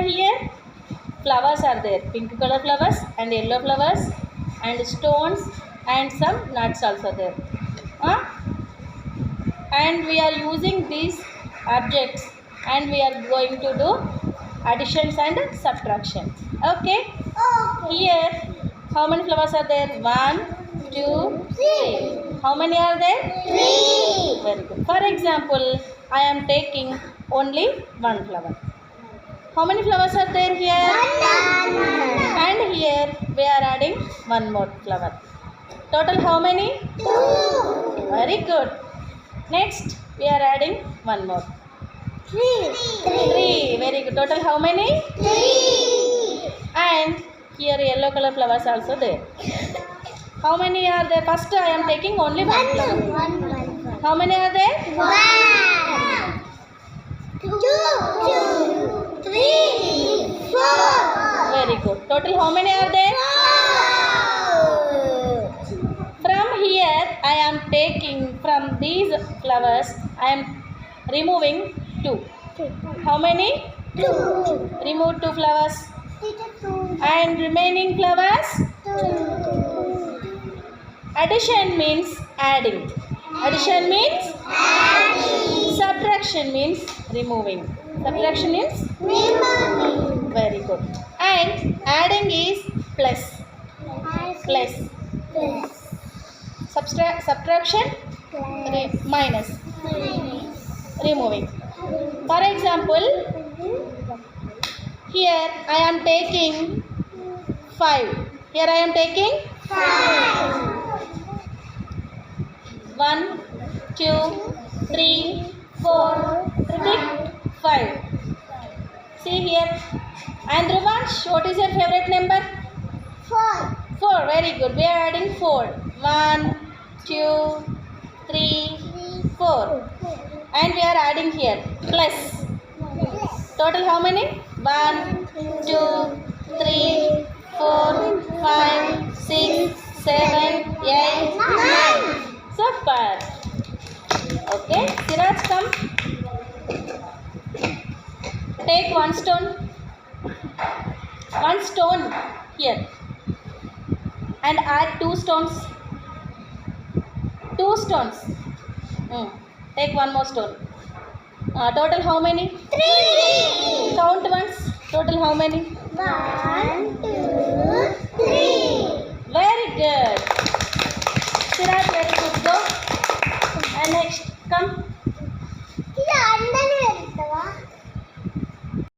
here? Flowers are there. Pink color flowers and yellow flowers and stones and some nuts also there. And we are using these objects and we are going to do additions and subtraction. Okay? Here, how many flowers are there? 1, 2, 3. How many are there? 3. Very good. For example, I am taking only one flower. How many flowers are there here? 1. And here we are adding one more flower. Total how many? 2. Very good. Next we are adding one more. 3. 3. Very good. Total how many? 3. And here yellow color flowers also there. How many are there? First I am taking only one flower. 1. How many are there? 1, 2, 3, 4. Very good. Total how many are there? 4. From here I am taking from these flowers I am removing 2. How many? 2. Remove 2 flowers. 2. And remaining flowers? 2. Addition means adding. Addition means Adding. subtraction means removing. Subtraction means Removing. very good. And adding is plus. Plus. Subtraction minus. Removing. For example, here I am taking 5. Here I am taking 5. 1, 2, 3, 4, repeat 5. See here. And Ruvansh, what is your favorite number? 4. 4. Very good. We are adding 4. 1, 2, 3, 4. And we are adding here plus. Total how many? 1, 2, 3, 4, 5, 6, 7, 8, 9. Super. Okay. Siraj, come. Take one stone. One stone here. And add 2 stones. 2 stones. Take one more stone. Total how many? 3. Count once. Total how many? 1, 2, 3. Very good. Siraj, very good. Go. And next, come.